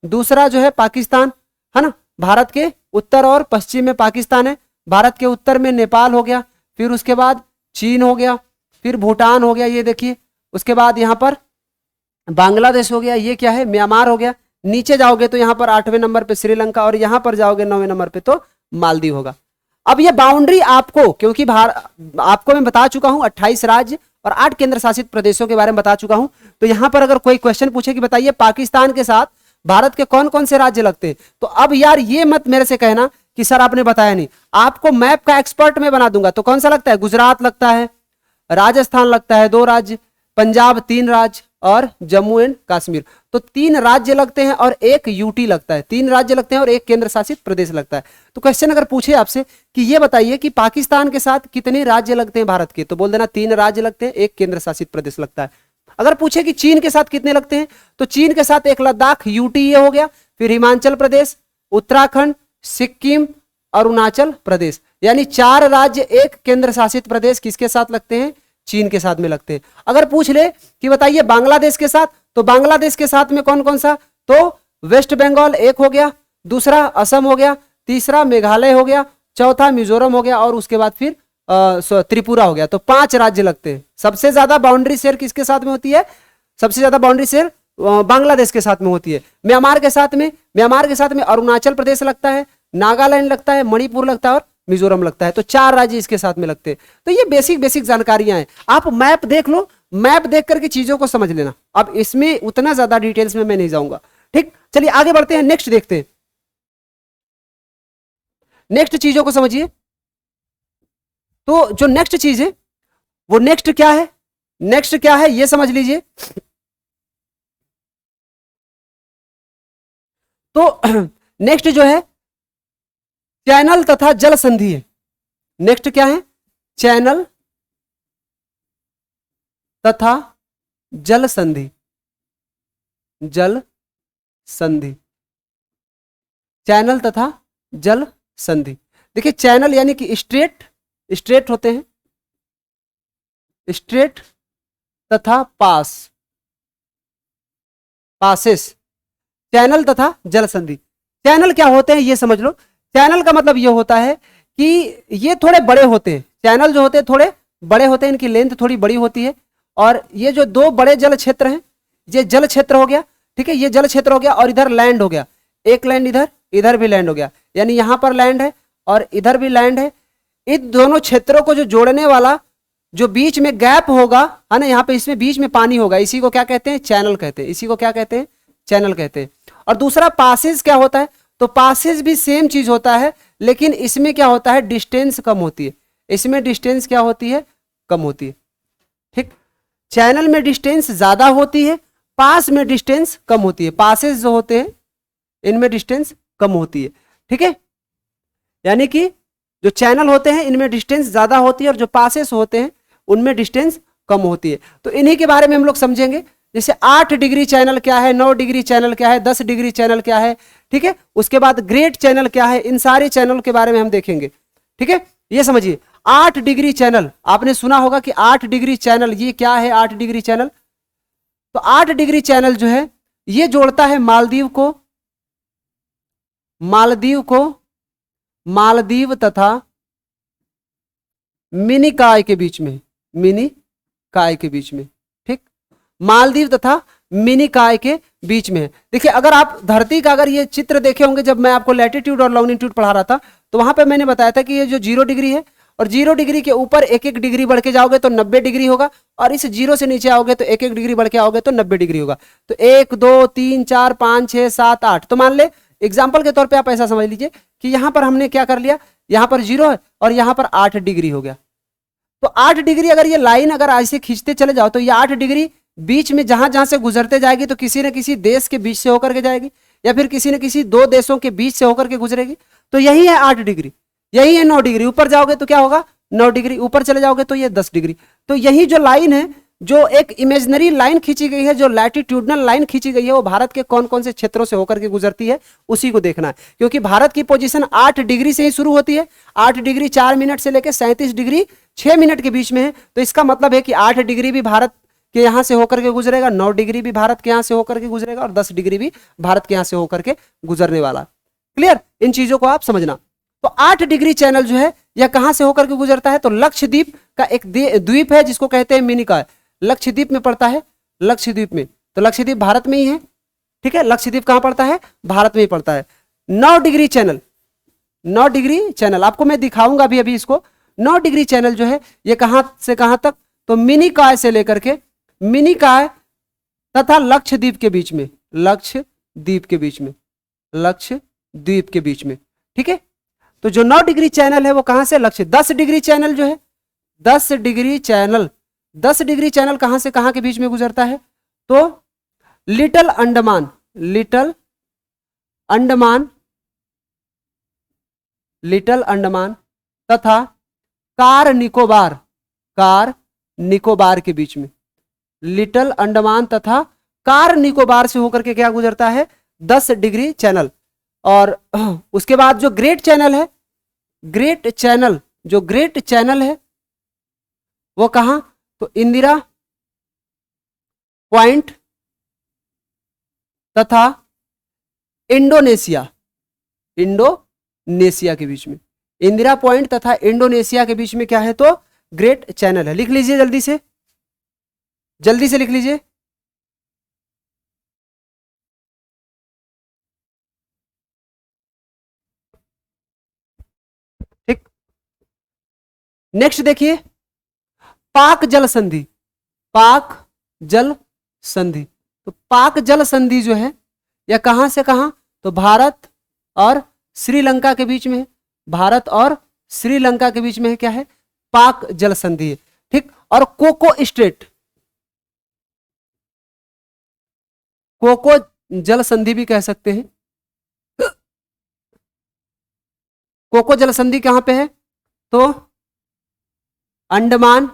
[SPEAKER 1] दूसरा जो है पाकिस्तान, है ना। भारत के उत्तर और पश्चिम में पाकिस्तान है, भारत के उत्तर में नेपाल हो गया, फिर उसके बाद चीन हो गया, फिर भूटान हो गया, ये देखिए। उसके बाद यहां पर बांग्लादेश हो गया, ये क्या है? म्यांमार हो गया। नीचे जाओगे तो यहां पर 8वें नंबर पे श्रीलंका, और यहां पर जाओगे 9वें नंबर पे तो मालदीव होगा। अब ये बाउंड्री आपको, क्योंकि आपको मैं बता चुका हूं 28 राज्य और 8 केंद्र शासित प्रदेशों के बारे में बता चुका हूं। तो यहां पर अगर कोई क्वेश्चन पूछे कि बताइए पाकिस्तान के साथ भारत के कौन कौन से राज्य लगते हैं, तो अब यार ये मत मेरे से कहना कि सर आपने बताया नहीं। आपको मैप का एक्सपर्ट मैं बना दूंगा। तो कौन सा लगता है? गुजरात लगता है, राजस्थान लगता है 2 राज्य, पंजाब 3 राज्य, और जम्मू एंड कश्मीर। तो 3 राज्य लगते हैं और 1 यूटी लगता है। 3 राज्य लगते हैं और 1 केंद्र शासित प्रदेश लगता है। तो क्वेश्चन अगर पूछे आपसे कि ये बताइए कि पाकिस्तान के साथ कितने राज्य लगते हैं भारत के, तो बोल देना 3 राज्य लगते हैं, 1 केंद्र शासित प्रदेश लगता है। अगर पूछे कि चीन के साथ कितने लगते हैं, तो चीन के साथ 1 लद्दाख यूटी ये हो गया, फिर हिमाचल प्रदेश, उत्तराखंड, सिक्किम, अरुणाचल प्रदेश, यानी 4 राज्य 1 केंद्र शासित प्रदेश किसके साथ लगते हैं? चीन के साथ में लगते हैं। अगर पूछ ले कि बताइए बांग्लादेश के साथ, तो बांग्लादेश के साथ में कौन कौन सा? तो वेस्ट बंगाल 1 हो गया, दूसरा असम हो गया, तीसरा मेघालय हो गया, चौथा मिजोरम हो गया, और उसके बाद फिर त्रिपुरा हो गया। तो 5 राज्य लगते हैं। सबसे ज्यादा बाउंड्री शेयर किसके साथ में होती है? सबसे ज्यादा बाउंड्री शेयर बांग्लादेश के साथ में होती है। म्यांमार के साथ में अरुणाचल प्रदेश लगता है, नागालैंड लगता है, मणिपुर लगता है और मिजोरम लगता है। तो 4 राज्य इसके साथ में लगते हैं। तो ये बेसिक बेसिक जानकारियां हैं। आप मैप देख लो, मैप देख करके चीजों को समझ लेना। अब इसमें उतना ज्यादा डिटेल्स में मैं नहीं जाऊंगा। ठीक, चलिए आगे बढ़ते हैं, नेक्स्ट देखते हैं। नेक्स्ट चीजों को समझिए। तो जो नेक्स्ट चीज है वो नेक्स्ट क्या है? नेक्स्ट क्या है ये समझ लीजिए। तो नेक्स्ट जो है चैनल तथा जल संधि है। नेक्स्ट क्या है? चैनल तथा जल संधि। जल संधि, चैनल तथा जल संधि। देखिए चैनल यानी कि स्ट्रेट होते हैं, स्ट्रेट तथा पासेस, चैनल तथा जल संधि। चैनल क्या होते हैं ये समझ लो। चैनल का मतलब ये होता है कि ये थोड़े बड़े होते हैं। चैनल जो होते हैं थोड़े बड़े होते हैं, इनकी लेंथ थोड़ी बड़ी होती है। और ये जो 2 बड़े जल क्षेत्र हैं, ये जल क्षेत्र हो गया, ठीक है, ये जल क्षेत्र हो गया, और इधर लैंड हो गया। एक लैंड इधर, इधर भी लैंड हो गया, यानी यहां पर लैंड है और इधर भी लैंड है। इन दोनों क्षेत्रों को जो जोड़ने वाला जो बीच में गैप होगा, है ना, यहाँ पे इसमें बीच में पानी होगा, इसी को क्या कहते हैं? चैनल कहते हैं। इसी को क्या कहते हैं? चैनल कहते हैं। और दूसरा पासेज क्या होता है? तो पासेज भी सेम चीज होता है, लेकिन इसमें क्या होता है? डिस्टेंस कम होती है। इसमें डिस्टेंस क्या होती है? कम होती है। ठीक, चैनल में डिस्टेंस ज्यादा होती है, पास में डिस्टेंस कम होती है। पासेज जो होते हैं इनमें डिस्टेंस कम होती है। ठीक है, यानी कि जो चैनल होते हैं इनमें डिस्टेंस ज्यादा होती है और जो पासेस होते हैं उनमें डिस्टेंस कम होती है। तो इन्हीं के बारे में हम लोग समझेंगे। जैसे 8 डिग्री चैनल क्या है, 9 डिग्री चैनल क्या है, 10 डिग्री चैनल क्या है, ठीक है। उसके बाद ग्रेट चैनल क्या है, इन सारे चैनल के बारे में हम देखेंगे। ठीक है, ये समझिए 8 डिग्री चैनल, आपने सुना होगा कि 8 डिग्री चैनल ये क्या है? 8 डिग्री चैनल, तो 8 डिग्री चैनल जो है ये जोड़ता है मालदीव तथा मिनिकॉय के बीच में। मिनिकॉय काय के बीच में, ठीक, मालदीव तथा मिनी काय के बीच में है। देखिए अगर आप धरती का अगर ये चित्र देखे होंगे, जब मैं आपको लैटिट्यूड और लॉन्गिट्यूड पढ़ा रहा था तो वहां पे मैंने बताया था कि ये जो 0 डिग्री है और 0 डिग्री के ऊपर 1-1 डिग्री बढ़ के जाओगे तो 90 डिग्री होगा, और इस 0 से नीचे आओगे तो 1-1 डिग्री बढ़ के आओगे तो 90 डिग्री होगा। तो 1 2 3 4 5 6 7 8, तो मान ले एग्जाम्पल के तौर पे आप ऐसा समझ लीजिए कि यहां पर हमने क्या कर लिया, यहां पर 0 है और यहां पर 8 डिग्री हो गया। तो 8 डिग्री अगर ये लाइन अगर ऐसे खींचते चले जाओ तो ये 8 डिग्री बीच में जहां जहां से गुजरते जाएगी तो किसी न किसी देश के बीच से होकर के जाएगी, या फिर किसी न किसी 2 देशों के बीच से होकर के गुजरेगी। तो यही है 8 डिग्री, यही है 9 डिग्री। ऊपर जाओगे तो क्या होगा, 9 डिग्री, ऊपर चले जाओगे तो ये 10 डिग्री। तो यही जो लाइन है, जो एक इमेजिनरी लाइन खींची गई है, जो लैटिट्यूडनल लाइन खींची गई है, वो भारत के कौन कौन से क्षेत्रों से होकर के गुजरती है उसी को देखना है। क्योंकि भारत की पोजीशन 8 डिग्री से ही शुरू होती है, 8 डिग्री 4 मिनट से लेकर 37 डिग्री 6 मिनट के बीच में है। तो इसका मतलब है कि 8 डिग्री भी भारत के यहां से होकर के गुजरेगा, 9 डिग्री भी भारत के यहां से होकर के गुजरेगा, और 10 डिग्री भी भारत के यहां से होकर के गुजरने वाला। क्लियर, इन चीजों को आप समझना। तो 8 डिग्री चैनल जो है यह कहां से होकर के गुजरता है, तो लक्षद्वीप का एक द्वीप है जिसको कहते हैं मिनिकॉय, लक्षद्वीप में पड़ता है, लक्षद्वीप में। तो लक्षद्वीप भारत में ही है, ठीक है, लक्षद्वीप कहां पड़ता है, भारत में ही पड़ता है। 9 डिग्री चैनल, 9 डिग्री चैनल आपको मैं दिखाऊंगा अभी इसको। 9 डिग्री चैनल जो है ये कहां से कहां तक, तो मिनिकॉय से लेकर के मिनिकॉय तथा लक्षद्वीप के बीच में, लक्षद्वीप के बीच में, लक्षद्वीप के बीच में, ठीक है। तो जो 9 डिग्री चैनल है वो कहां से, लक्ष्य। 10 डिग्री चैनल जो है, 10 डिग्री चैनल, 10 डिग्री चैनल कहां से कहां के बीच में गुजरता है, तो little Andaman, little Andaman, little Andaman तथा कार निकोबार, कार निकोबार के बीच में, लिटिल अंडमान तथा कार निकोबार से होकर के क्या गुजरता है, 10 डिग्री चैनल। और उसके बाद जो ग्रेट चैनल है, ग्रेट चैनल, जो ग्रेट चैनल है वो कहां, तो इंदिरा पॉइंट तथा इंडोनेशिया, इंडोनेशिया के बीच में, इंदिरा पॉइंट तथा इंडोनेशिया के बीच में क्या है, तो ग्रेट चैनल है। लिख लीजिए जल्दी से, जल्दी से लिख लीजिए। ठीक, नेक्स्ट देखिए, पाक जल संधि, पाक जल संधि। तो पाक जल संधि जो है यह कहां से कहां, तो भारत और श्रीलंका के बीच में है, भारत और श्रीलंका के बीच में है, क्या है, पाक जल संधि है, ठीक। और कोको स्टेट, कोको जल संधि भी कह सकते हैं। कोको जल संधि कहां पे है, तो अंडमान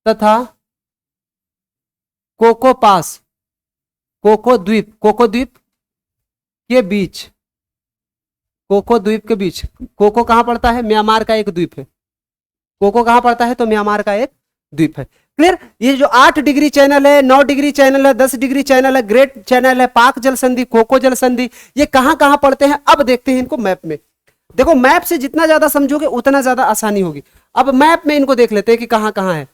[SPEAKER 1] तथा कोको पास, कोको द्वीप, कोको द्वीप के बीच, कोको द्वीप के बीच। कोको कहां पड़ता है, म्यांमार का एक द्वीप है, कोको कहां पड़ता है, तो म्यांमार का एक द्वीप है। क्लियर, ये जो 8 डिग्री चैनल है, 9 डिग्री चैनल है, 10 डिग्री चैनल है, ग्रेट चैनल है, पाक जल संधि, कोको जल संधि, ये कहां कहां पड़ते हैं। अब देखते हैं इनको मैप में। देखो मैप से जितना ज्यादा समझोगे उतना ज्यादा आसानी होगी। अब मैप में इनको देख लेते हैं कि कहां कहां है।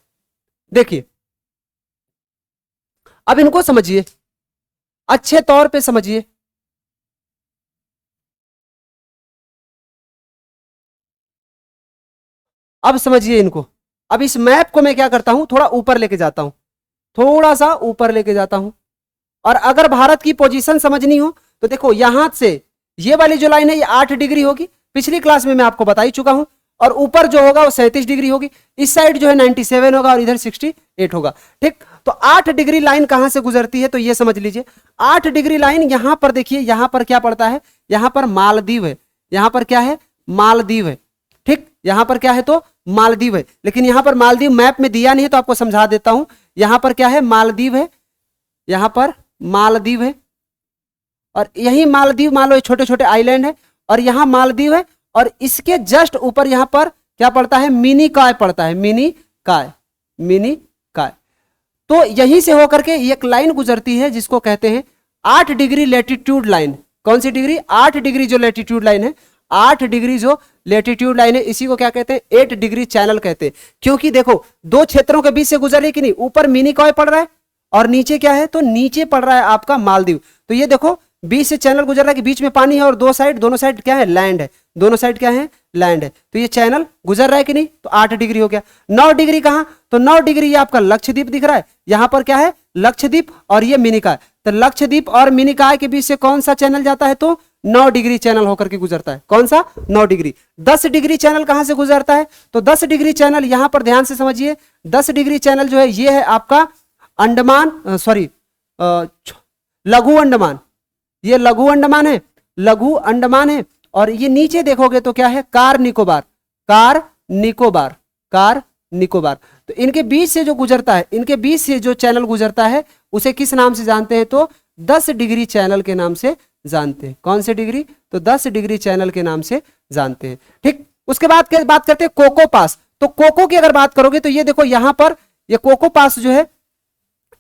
[SPEAKER 1] देखिए अब इनको समझिए, अच्छे तौर पे समझिए। अब समझिए इनको। अब इस मैप को मैं क्या करता हूं, थोड़ा ऊपर लेके जाता हूं, थोड़ा सा ऊपर लेके जाता हूं। और अगर भारत की पोजीशन समझनी हो तो देखो यहां से ये वाली जो लाइन है ये 8 डिग्री होगी, पिछली क्लास में मैं आपको बता ही चुका हूं। और ऊपर जो होगा वो 37 डिग्री होगी, इस साइड जो है 97 होगा और इधर 68 होगा, ठीक। तो 8 डिग्री लाइन कहां से गुजरती है, तो ये समझ लीजिए। 8 डिग्री लाइन यहां पर देखिए, यहां पर क्या पड़ता है, यहां पर मालदीव है, यहां पर क्या है, मालदीव है, ठीक। यहां पर क्या है, तो मालदीव है। लेकिन यहां पर मालदीव मैप में दिया नहीं है तो आपको समझा देता हूं। यहां पर क्या है, मालदीव है, यहां पर मालदीव है, और यही मालदीव मान लो छोटे छोटे आइलैंड है, और यहां मालदीव है, और इसके जस्ट ऊपर यहां पर क्या पड़ता है, मिनी काय पड़ता है, मिनी काय, मिनी काय। तो यहीं से होकर के एक लाइन गुजरती है जिसको कहते हैं 8 डिग्री लैटिट्यूड लाइन। कौन सी डिग्री, 8 डिग्री जो लैटिट्यूड लाइन है, 8 डिग्री जो लेटीट्यूड लाइन है इसी को क्या कहते हैं, 8 डिग्री चैनल कहते हैं। क्योंकि देखो दो क्षेत्रों के बीच से गुजर रही कि नहीं, ऊपर मिनिकॉय पड़ रहा है और नीचे क्या है, तो नीचे पड़ रहा है आपका मालदीव। तो ये देखो बीच से चैनल गुजर रहा है कि बीच में पानी है और दोनों साइड क्या है, लैंड है, दोनों साइड क्या है, लैंड है। तो ये चैनल गुजर रहा है कि नहीं, तो 8 डिग्री हो गया। 9 डिग्री कहां, तो 9 डिग्री ये आपका लक्षद्वीप दिख रहा है, यहां पर क्या है, लक्षद्वीप और ये मिनिकॉय। तो लक्षद्वीप और मिनिकॉय के बीच से कौन सा चैनल जाता है, तो 9 डिग्री चैनल होकर के गुजरता है। कौन सा, 9 डिग्री। 10 डिग्री चैनल कहां से गुजरता है, तो 10 डिग्री चैनल यहां पर ध्यान से समझिए, 10 डिग्री चैनल जो है ये है आपका अंडमान, लघु अंडमान, ये लघु अंडमान है, लघु अंडमान है। और ये नीचे देखोगे तो क्या है, car Nicobar, car Nicobar, car Nicobar. तो इनके बीच से जो गुजरता है, इनके बीच से जो चैनल गुजरता है उसे किस नाम से जानते हैं, तो 10 डिग्री चैनल के नाम से जानते हैं। कौन से डिग्री, तो 10 डिग्री चैनल के नाम से जानते हैं। ठीक, उसके बाद बात करते हैं कोको पास। तो कोको की अगर बात करोगे तो ये देखो यहां पर ये कोको पास जो है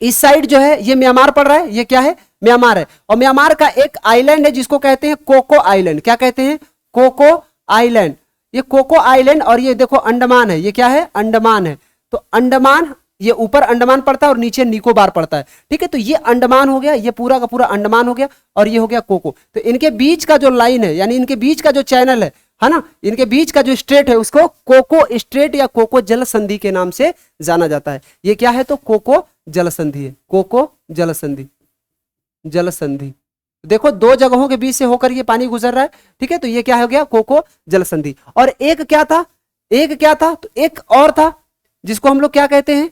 [SPEAKER 1] इस साइड जो है ये म्यांमार पड़ रहा है, ये क्या है, म्यांमार है। और म्यांमार का एक आइलैंड है जिसको कहते हैं कोको आइलैंड। क्या कहते हैं, कोको आइलैंड। ये कोको आइलैंड और ये देखो अंडमान है, ये क्या है, अंडमान है। तो अंडमान, ये ऊपर अंडमान पड़ता है और नीचे निकोबार पड़ता है। ठीक है, तो ये अंडमान हो गया, ये पूरा का पूरा अंडमान हो गया और ये हो गया कोको। तो इनके बीच का जो लाइन है, यानी इनके बीच का जो चैनल है ना, इनके बीच का जो स्ट्रेट है उसको कोको स्ट्रेट या कोको जल संधि के नाम से जाना जाता है। ये क्या है, तो कोको जल संधि है, कोको जल संधि, जल संधि। देखो दो जगहों के बीच से होकर ये पानी गुजर रहा है। ठीक है, तो ये क्या हो गया, कोको जल संधि। और एक क्या था, एक क्या था, तो एक और था जिसको हम लोग क्या कहते हैं,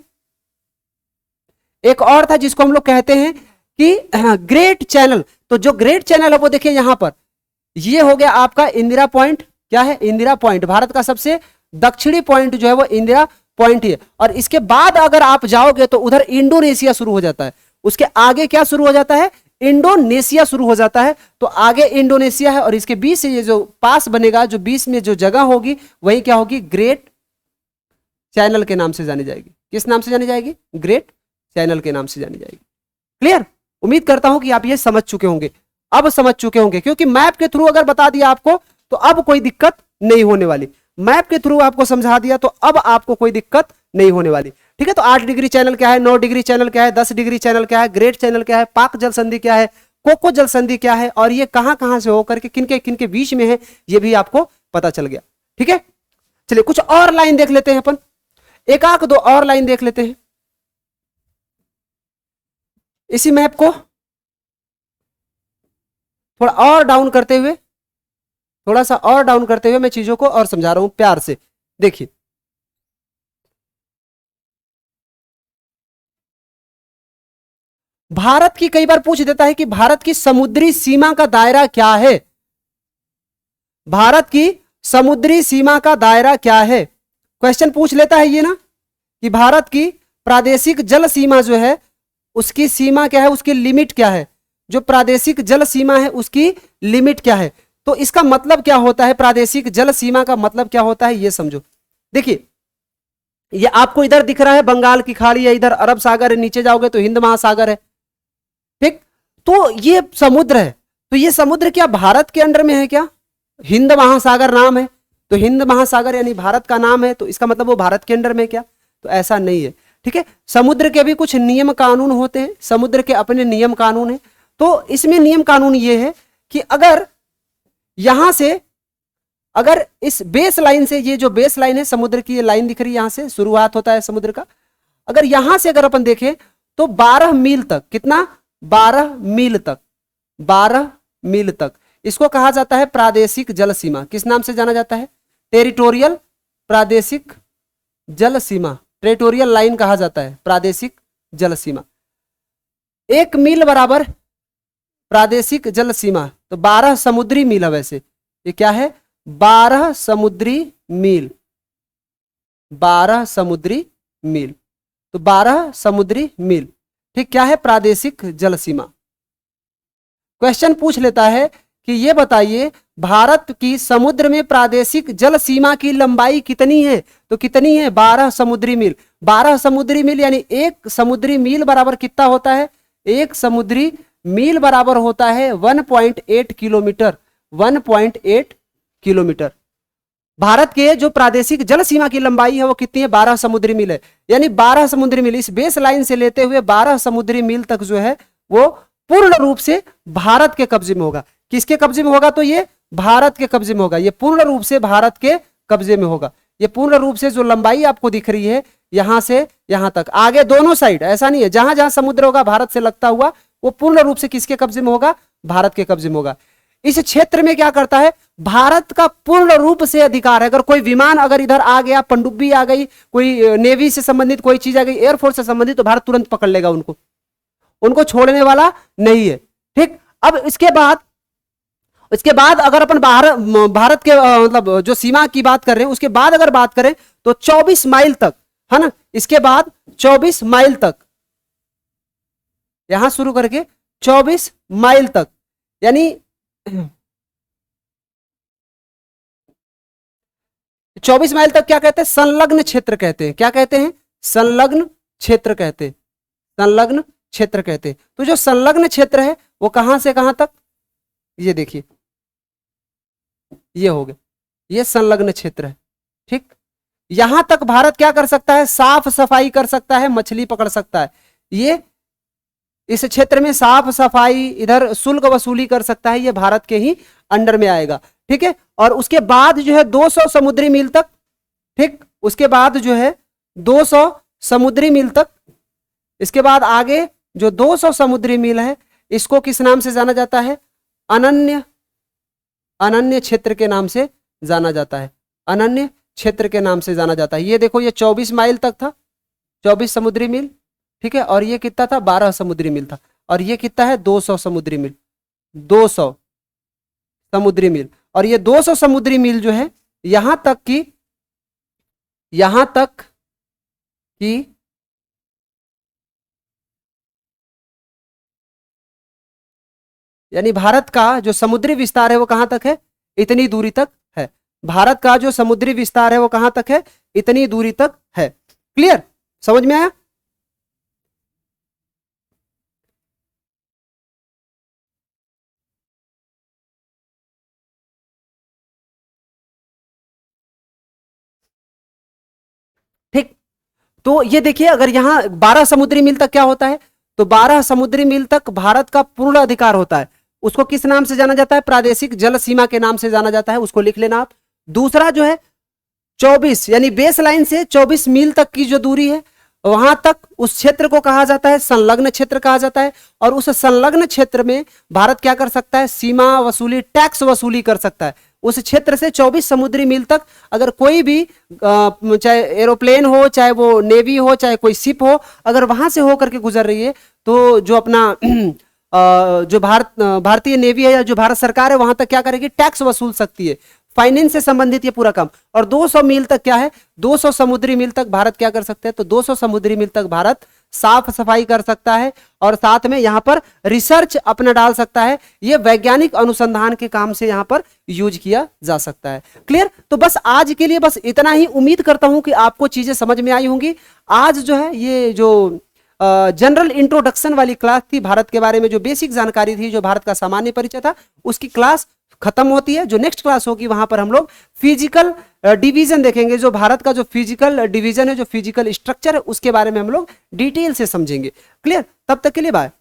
[SPEAKER 1] एक और था जिसको हम लोग कहते हैं कि ग्रेट चैनल। तो जो ग्रेट चैनल है वो देखिए यहां पर ये हो गया आपका इंदिरा पॉइंट। क्या है, इंदिरा पॉइंट। भारत का सबसे दक्षिणी पॉइंट जो है वो इंदिरा पॉइंट ही है। और इसके बाद अगर आप जाओगे तो उधर इंडोनेशिया शुरू हो जाता है। उसके आगे क्या शुरू हो जाता है, इंडोनेशिया शुरू हो जाता है। तो आगे इंडोनेशिया है और इसके बीच से ये जो पास बनेगा, जो बीच में जो जगह होगी वही क्या होगी, ग्रेट चैनल के नाम से जानी जाएगी। किस नाम से जानी जाएगी, ग्रेट चैनल के नाम से जानी जाएगी। क्लियर, उम्मीद करता हूं कि आप ये समझ चुके होंगे, अब समझ चुके होंगे, क्योंकि मैप के थ्रू अगर बता दिया आपको तो अब कोई दिक्कत नहीं होने वाली। मैप के थ्रू आपको समझा दिया तो अब आपको कोई दिक्कत नहीं होने वाली। ठीक है, तो 8 डिग्री चैनल क्या है, 9 डिग्री चैनल क्या है, 10 डिग्री चैनल क्या है, ग्रेट चैनल क्या है, पाक जल संधि क्या है, कोको जल संधि क्या है, और ये कहां कहां से होकर के किनके किनके बीच में है ये भी आपको पता चल गया। ठीक है, चलिए कुछ और लाइन देख लेते हैं अपन, एक आक दो और लाइन देख लेते हैं। इसी मैप को थोड़ा और डाउन करते हुए, थोड़ा सा और डाउन करते हुए मैं चीजों को और समझा रहा हूं प्यार से। देखिए भारत की कई बार पूछ देता है कि भारत की समुद्री सीमा का दायरा क्या है, भारत की समुद्री सीमा का दायरा क्या है, क्वेश्चन पूछ लेता है ये ना, कि भारत की प्रादेशिक जल सीमा जो है उसकी सीमा क्या है, उसकी लिमिट क्या है, जो प्रादेशिक जल सीमा है उसकी लिमिट क्या है। तो इसका मतलब क्या होता है, प्रादेशिक जल सीमा का मतलब क्या होता है ये समझो। देखिए ये आपको इधर दिख रहा है बंगाल की खाड़ी है, इधर अरब सागर है, नीचे जाओगे तो हिंद महासागर है। ठीक, तो ये समुद्र है, तो ये समुद्र क्या भारत के अंडर में है क्या, हिंद महासागर नाम है, तो हिंद महासागर यानी भारत का नाम है, तो इसका मतलब वो भारत के अंडर में क्या, तो ऐसा नहीं है। ठीक है, समुद्र के भी कुछ नियम कानून होते हैं, समुद्र के अपने नियम कानून है। तो इसमें नियम कानून ये है कि अगर यहां से, अगर इस बेस लाइन से, ये जो बेस लाइन है समुद्र की, ये लाइन दिख रही है, यहां से शुरुआत होता है समुद्र का, अगर यहां से अगर अपन देखें तो 12 मील तक, कितना, 12 मील तक, 12 मील तक इसको कहा जाता है प्रादेशिक जल सीमा। किस नाम से जाना जाता है, टेरिटोरियल, प्रादेशिक जल सीमा, टेरिटोरियल लाइन कहा जाता है, प्रादेशिक जल सीमा। 1 मील बराबर प्रादेशिक जल सीमा, तो 12 समुद्री मील है। वैसे ये क्या है, 12 समुद्री मील, 12 समुद्री मील, तो 12 समुद्री मील। ठीक, क्या है, प्रादेशिक जल सीमा। क्वेश्चन पूछ लेता है कि ये बताइए भारत की समुद्र में प्रादेशिक जल सीमा की लंबाई कितनी है, तो कितनी है, 12 समुद्री मील। 12 समुद्री मील यानी 1 समुद्री मील बराबर कितना होता है, 1 समुद्री मील बराबर होता है 1.8 किलोमीटर, 1.8 किलोमीटर। भारत के जो प्रादेशिक जल सीमा की लंबाई है वो कितनी है? 12 समुद्री मील है। यानी 12 समुद्री मील, इस बेस लाइन से लेते हुए 12 समुद्री मील तक जो है वो पूर्ण रूप से भारत के कब्जे में होगा। किसके कब्जे में होगा? तो ये भारत के कब्जे में होगा। ये पूर्ण रूप से भारत के कब्जे में होगा। ये पूर्ण रूप से जो लंबाई आपको दिख रही है यहां से यहां तक, आगे दोनों साइड, ऐसा नहीं है, जहां जहां समुद्र होगा भारत से लगता हुआ वो पूर्ण रूप से किसके कब्जे में होगा? भारत के कब्जे में होगा। इस क्षेत्र में क्या करता है? भारत का पूर्ण रूप से अधिकार है। अगर कोई विमान अगर इधर आ गया, पनडुब्बी आ गई, कोई नेवी से संबंधित कोई चीज आ गई, एयरफोर्स से संबंधित, तो भारत तुरंत पकड़ लेगा उनको, उनको छोड़ने वाला नहीं है। ठीक, अब इसके बाद अगर अपन भारत के मतलब जो सीमा की बात कर रहे हैं, उसके बाद अगर बात करें तो 24 माइल तक है ना, इसके बाद 24 माइल तक, यहां शुरू करके 24 माइल तक, यानी 24 माइल तक क्या कहते हैं? संलग्न क्षेत्र कहते हैं। क्या कहते हैं? संलग्न क्षेत्र कहते हैं। संलग्न क्षेत्र कहते हैं। तो जो संलग्न क्षेत्र है वो कहां से कहां तक? ये देखिए, ये हो गया, ये संलग्न क्षेत्र है। ठीक, यहां तक भारत क्या कर सकता है? साफ सफाई कर सकता है, मछली पकड़ सकता है। ये इस क्षेत्र में साफ सफाई, इधर शुल्क वसूली कर सकता है, ये भारत के ही अंडर में आएगा। ठीक है, और उसके बाद जो है 200 समुद्री मील तक, ठीक, उसके बाद जो है 200 समुद्री मील तक, इसके बाद आगे जो 200 समुद्री मील है इसको किस नाम से जाना जाता है? अनन्य क्षेत्र के नाम से जाना जाता है। अनन्य क्षेत्र के नाम से जाना जाता है। ये देखो, ये 24 माइल तक था, 24 समुद्री मील। ठीक है, और ये कितना था? 12 समुद्री मील था। और ये कितना है? 200 समुद्री मील। 200 समुद्री मील। और ये 200 समुद्री मील जो है यहां तक कि यानी भारत का जो समुद्री विस्तार है वो कहां तक है? इतनी दूरी तक है। भारत का जो समुद्री विस्तार है वो कहां तक है? इतनी दूरी तक है। क्लियर? समझ में आया? ठीक, तो ये देखिए, अगर यहां 12 समुद्री मील तक क्या होता है? तो 12 समुद्री मील तक भारत का पूर्ण अधिकार होता है। उसको किस नाम से जाना जाता है? प्रादेशिक जल सीमा के नाम से जाना जाता है, उसको लिख लेना आप। दूसरा जो है 24, यानी बेस लाइन से 24 मील तक की जो दूरी है वहां तक, उस क्षेत्र को कहा जाता है संलग्न क्षेत्र कहा जाता है। और उस संलग्न क्षेत्र में भारत क्या कर सकता है? सीमा वसूली, टैक्स वसूली कर सकता है। उस क्षेत्र से 24 समुद्री मील तक अगर कोई भी चाहे एरोप्लेन हो, चाहे वो नेवी हो, चाहे कोई शिप हो, अगर वहां से होकर के गुजर रही है तो जो अपना जो भारतीय नेवी है या जो भारत सरकार है वहां तक क्या करेगी? टैक्स वसूल सकती है। फाइनेंस से संबंधित ये पूरा काम। और 200 मील तक क्या है? 200 समुद्री मील तक भारत क्या कर सकते हैं? तो 200 समुद्री मील तक भारत साफ सफाई कर सकता है और साथ में यहां पर रिसर्च अपना डाल सकता है। ये वैज्ञानिक अनुसंधान के काम से यहां पर यूज किया जा सकता है। क्लियर? तो बस आज के लिए बस इतना ही। उम्मीद करता हूं कि आपको चीजें समझ में आई होंगी। आज जो है ये जो जनरल इंट्रोडक्शन वाली क्लास थी, भारत के बारे में जो बेसिक जानकारी थी, जो भारत का सामान्य परिचय था, उसकी क्लास खत्म होती है। जो नेक्स्ट क्लास होगी वहां पर हम लोग फिजिकल डिवीजन देखेंगे। जो भारत का जो फिजिकल डिवीजन है, जो फिजिकल स्ट्रक्चर है, उसके बारे में हम लोग डिटेल से समझेंगे। क्लियर? तब तक के लिए बाय।